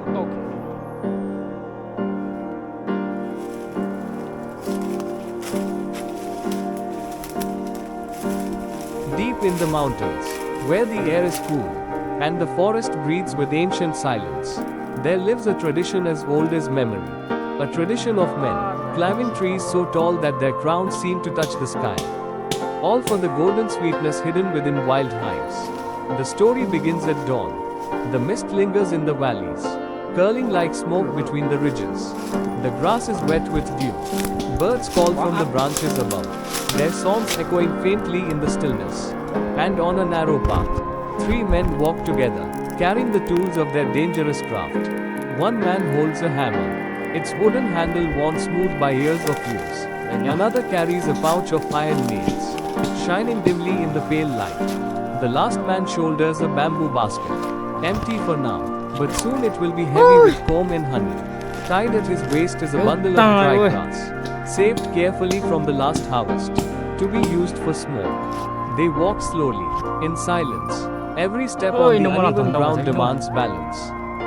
Deep in the mountains, where the air is cool, and the forest breathes with ancient silence, there lives a tradition as old as memory. A tradition of men, climbing trees so tall that their crowns seem to touch the sky. All for the golden sweetness hidden within wild hives. The story begins at dawn. The mist lingers in the valleys, curling like smoke between the ridges. The grass is wet with dew. Birds call from the branches above, their songs echoing faintly in the stillness. And on a narrow path, three men walk together, carrying the tools of their dangerous craft. One man holds a hammer, its wooden handle worn smooth by years of use. Another carries a pouch of iron nails, shining dimly in the pale light. The last man shoulders a bamboo basket, empty for now, but soon it will be heavy with comb and honey. Tied at his waist is a bundle of dry grass, saved carefully from the last harvest, to be used for smoke. They walk slowly, in silence. Every step on the uneven ground demands balance.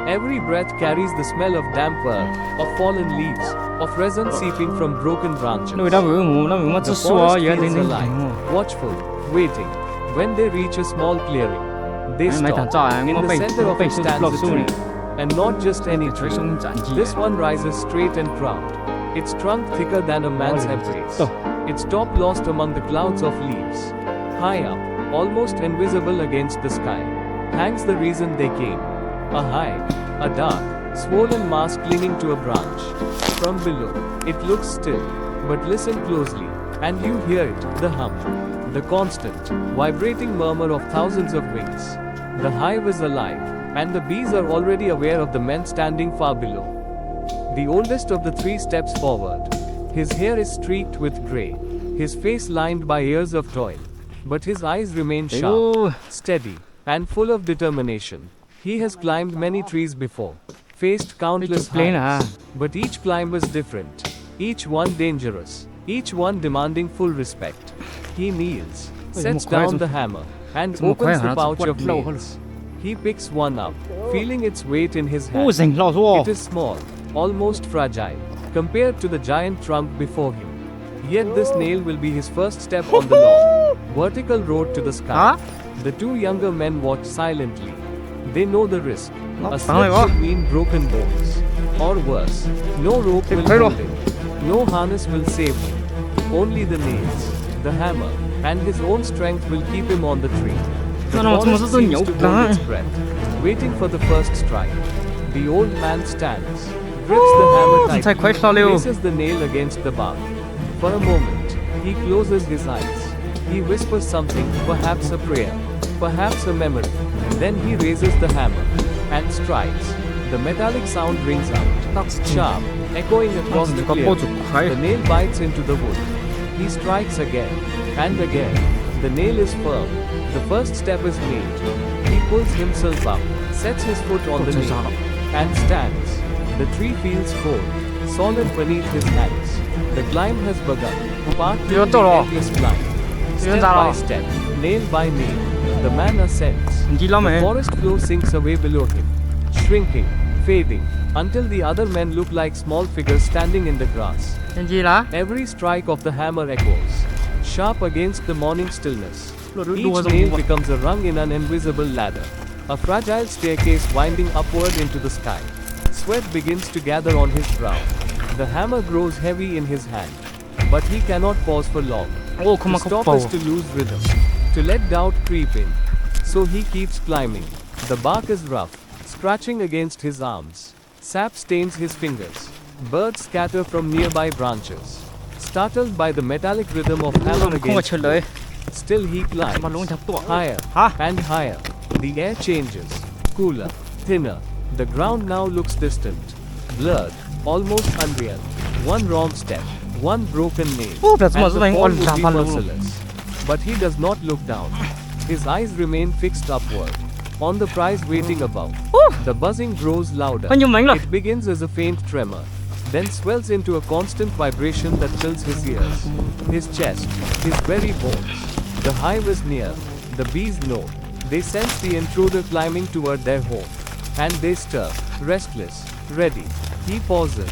Every breath carries the smell of damp earth, of fallen leaves, of resin seeping from broken branches. The forest feels alive, watchful, waiting. When they reach a small clearing, they stop. In the center of it stands a tree. And not just any tree. This one rises straight and proud, its trunk thicker than a man's embrace, its top lost among the clouds of leaves. High up, almost invisible against the sky, hangs the reason they came. A hive, a dark, swollen mass clinging to a branch. From below, it looks still, but listen closely, and you hear it, the hum, the constant, vibrating murmur of thousands of wings. The hive is alive, and the bees are already aware of the men standing far below. The oldest of the three steps forward. His hair is streaked with grey, his face lined by years of toil, but his eyes remain sharp, steady, and full of determination. He has climbed many trees before, faced countless heights, but each climb was different, each one dangerous, each one demanding full respect. He kneels, sets down the hammer, and opens the pouch of nails. He picks one up, feeling its weight in his hand. It is small, almost fragile, compared to the giant trunk before him. Yet this nail will be his first step on the long, vertical road to the sky. The two younger men watch silently. They know the risk. A slip could mean broken bones. Or worse, no rope will hold him. No harness will save him. Only the nails, the hammer, and his own strength will keep him on the tree. The forest seems to hold its breath, waiting for the first strike. The old man stands, grips the hammer tightly, places the nail against the bark. For a moment, he closes his eyes. He whispers something, perhaps a prayer, perhaps a memory. Then he raises the hammer and strikes. The metallic sound rings out, sharp, echoing across the clearing. The nail bites into the wood. He strikes again and again. The nail is firm. The first step is made. He pulls himself up, sets his foot on the nail, and stands. The tree feels cold, solid beneath his hands. The climb has begun. Part 2 of the endless climb. Step by step, nail by nail, the man ascends. The forest floor sinks away below him, shrinking, fading, until the other men look like small figures standing in the grass. Every strike of the hammer echoes, sharp against the morning stillness. Each nail becomes a rung in an invisible ladder, a fragile staircase winding upward into the sky. Sweat begins to gather on his brow. The hammer grows heavy in his hand, but he cannot pause for long. To stop is to lose rhythm, to let doubt creep in. So he keeps climbing. The bark is rough, scratching against his arms. Sap stains his fingers. Birds scatter from nearby branches, startled by the metallic rhythm of hammer against wood. Still he climbs, higher and higher. The air changes, cooler, thinner. The ground now looks distant, blurred, almost unreal. One wrong step, one broken nail, and the fall would be merciless. But he does not look down. His eyes remain fixed upward, on the prize waiting above. The buzzing grows louder. It begins as a faint tremor, then swells into a constant vibration that fills his ears, his chest, his very bones. The hive is near. The bees know. They sense the intruder climbing toward their home, and they stir, restless, ready. He pauses,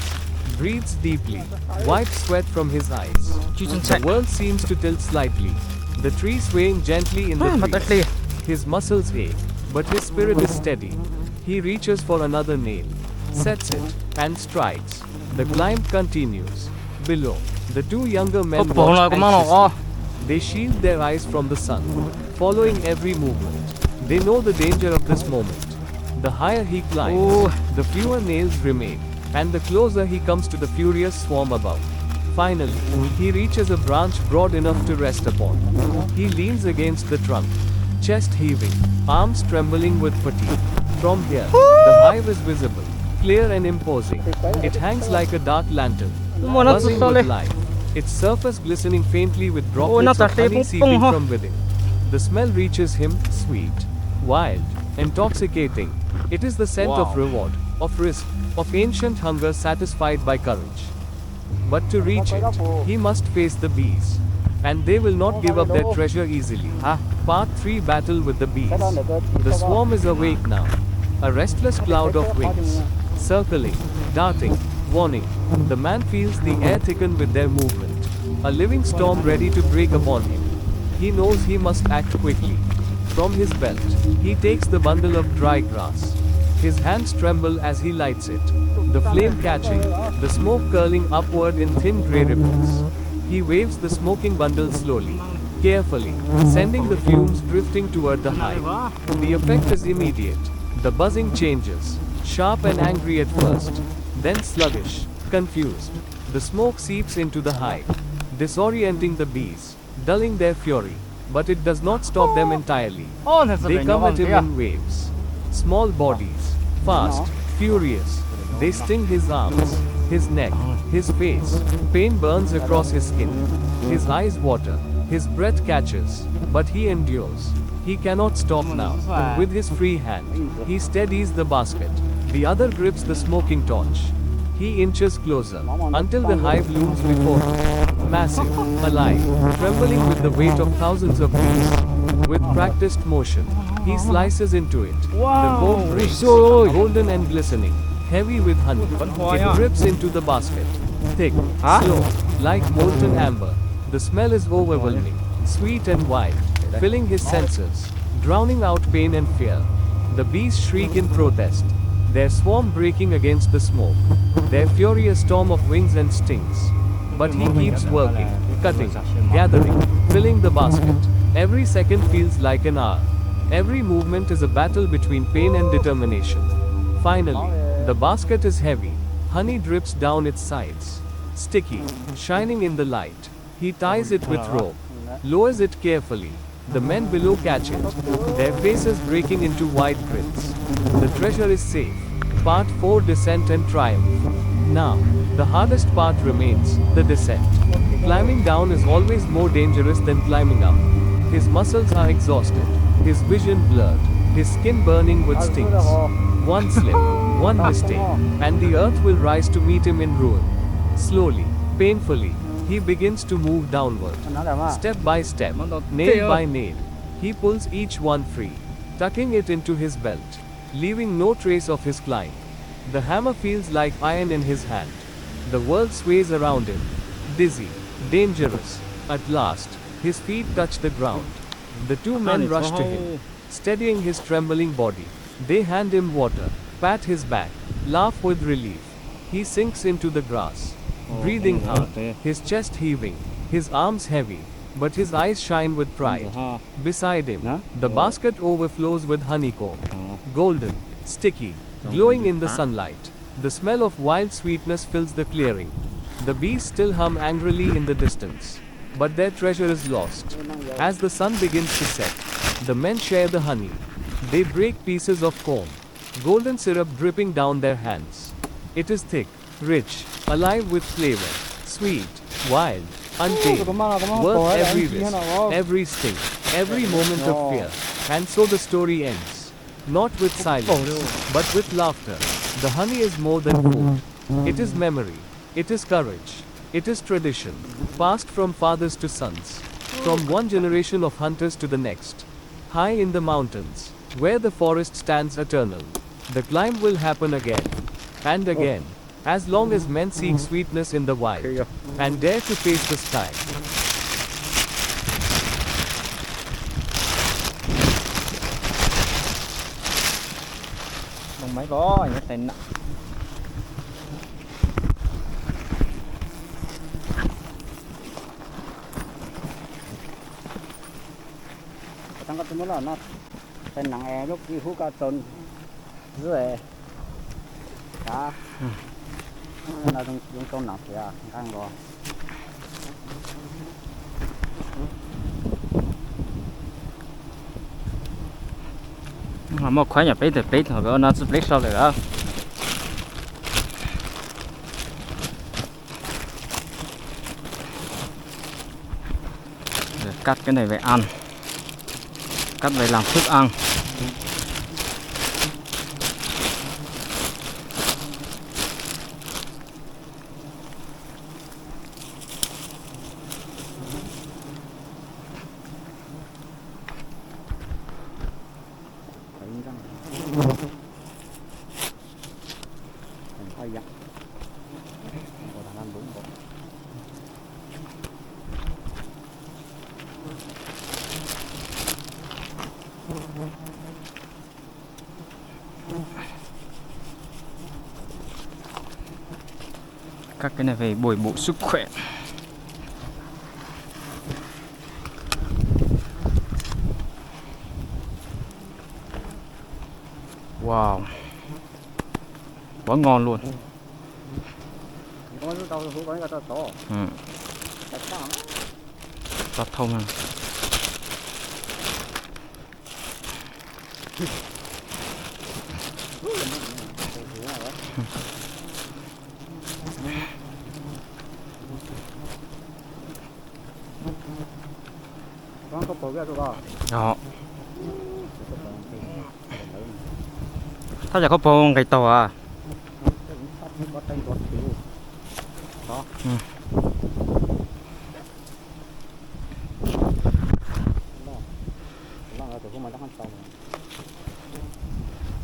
breathes deeply, wipes sweat from his eyes. The world seems to tilt slightly, the tree swaying gently in the breeze. His muscles ache, but his spirit is steady. He reaches for another nail, sets it, and strikes. The climb continues. Below, the two younger men watch anxiously. They shield their eyes from the sun, following every movement. They know the danger of this moment. The higher he climbs, the fewer nails remain, and the closer he comes to the furious swarm above. Finally, he reaches a branch broad enough to rest upon. He leans against the trunk, chest heaving, arms trembling with fatigue. From here, the hive is visible, clear and imposing. It hangs like a dark lantern, buzzing with life, its surface glistening faintly with droplets of honey seeping from within. The smell reaches him, sweet, wild, intoxicating. It is the scent of reward, of risk, of ancient hunger satisfied by courage. But to reach it, he must face the bees. And they will not give up their treasure easily. Part 3 Battle with the bees. The swarm is awake now. A restless cloud of wings. Circling, darting, warning. The man feels the air thicken with their movement. A living storm ready to break upon him. He knows he must act quickly. From his belt, he takes the bundle of dry grass. His hands tremble as he lights it. The flame catching, the smoke curling upward in thin grey ripples. He waves the smoking bundle slowly, carefully, sending the fumes drifting toward the hive. The effect is immediate. The buzzing changes, sharp and angry at first, then sluggish, confused. The smoke seeps into the hive, disorienting the bees, dulling their fury. But it does not stop them entirely. They come at him in waves. Small bodies, fast, furious. They sting his arms, his neck, his face. Pain burns across his skin. His eyes water. His breath catches. But he endures. He cannot stop now. With his free hand, he steadies the basket. The other grips the smoking torch. He inches closer, until the hive looms before him. Massive, alive, trembling with the weight of thousands of bees. With practiced motion, he slices into it. The comb breaks, golden and glistening, heavy with honey. It drips into the basket. Thick, slow, like molten amber. The smell is overwhelming, sweet and wild, filling his senses, drowning out pain and fear. The bees shriek in protest, their swarm breaking against the smoke, their furious storm of wings and stings. But he keeps working, cutting, gathering, filling the basket. Every second feels like an hour. Every movement is a battle between pain and determination. Finally, the basket is heavy. Honey drips down its sides. Sticky, shining in the light. He ties it with rope, lowers it carefully. The men below catch it, their faces breaking into wide grins. The treasure is safe. Part 4 Descent and Triumph. Now, the hardest part remains, the descent. Climbing down is always more dangerous than climbing up. His muscles are exhausted, his vision blurred, his skin burning with stings. One slip, one mistake, and the earth will rise to meet him in ruin. Slowly, painfully, he begins to move downward. Step by step, nail by nail, he pulls each one free, tucking it into his belt, leaving no trace of his climb. The hammer feels like iron in his hand. The world sways around him, dizzy, dangerous. At last, his feet touch the ground. The two men rush to him, steadying his trembling body. They hand him water, pat his back, laugh with relief. He sinks into the grass, breathing hard, his chest heaving, his arms heavy, but his eyes shine with pride. Beside him, the basket overflows with honeycomb, golden, sticky, glowing in the sunlight. The smell of wild sweetness fills the clearing. The bees still hum angrily in the distance, but their treasure is lost. As the sun begins to set, the men share the honey. They break pieces of comb, golden syrup dripping down their hands. It is thick, rich, alive with flavor, sweet, wild, untamed, worth every risk, every sting, every moment of fear. And so the story ends. Not with silence, but with laughter. The honey is more than food. It is memory. It is courage. It is tradition, passed from fathers to sons, from one generation of hunters to the next. High in the mountains, where the forest stands eternal, The climb will happen again and again, as long as men seek sweetness in the wild and dare to face the sky. Không mấy có những tên trong cái tấm là nó tên nặng e lúc đi hút cao tôn dưới đó là dùng tôn nặng thì ăn rồi mà khóa nhà bếp thì nó sẽ bếp sau rồi đó cắt cái này về ăn, cắt về làm thức ăn. Các cái này về bồi bổ sức khỏe. Wow, quá ngon luôn. Rất thông ha. Đó. Sao chả có bông cái tàu à?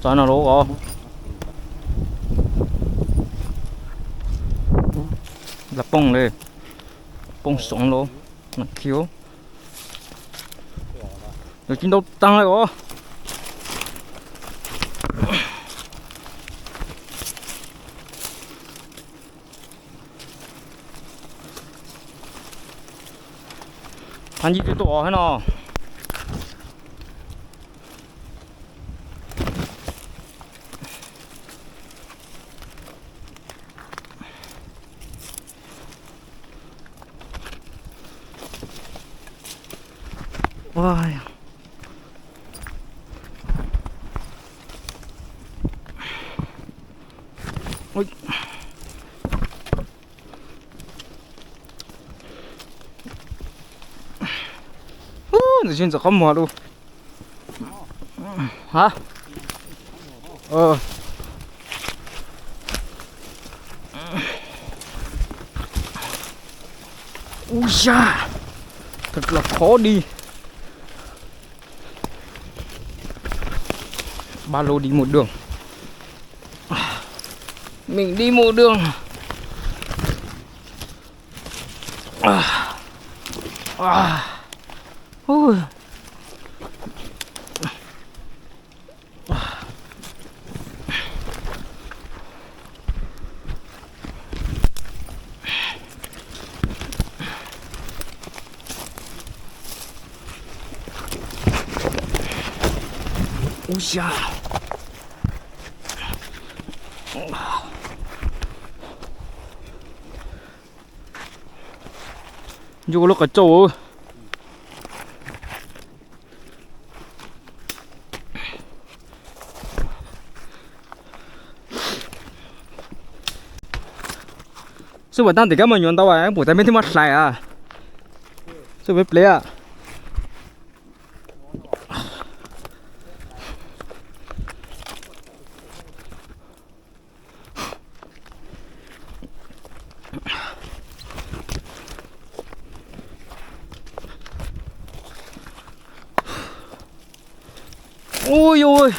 Cho nó lố có. Là bông đây. Bông sống lố. Nó thiếu. Rồi chín đâu tăng lại có. Anh gì cái tổ hay nào? Wow. Ôi. Nó xin không mò đâu. Hả? Ui da, thật là khó đi. Ba lô đi một đường, mình đi một đường. Ui. Ui da. Vô lúc cả trâu ơi. Sư bảo tăng thì các mình nhuận tao à, buổi tay bên thêm mặt lại à. Sư bếp lấy à. Ôi ôi.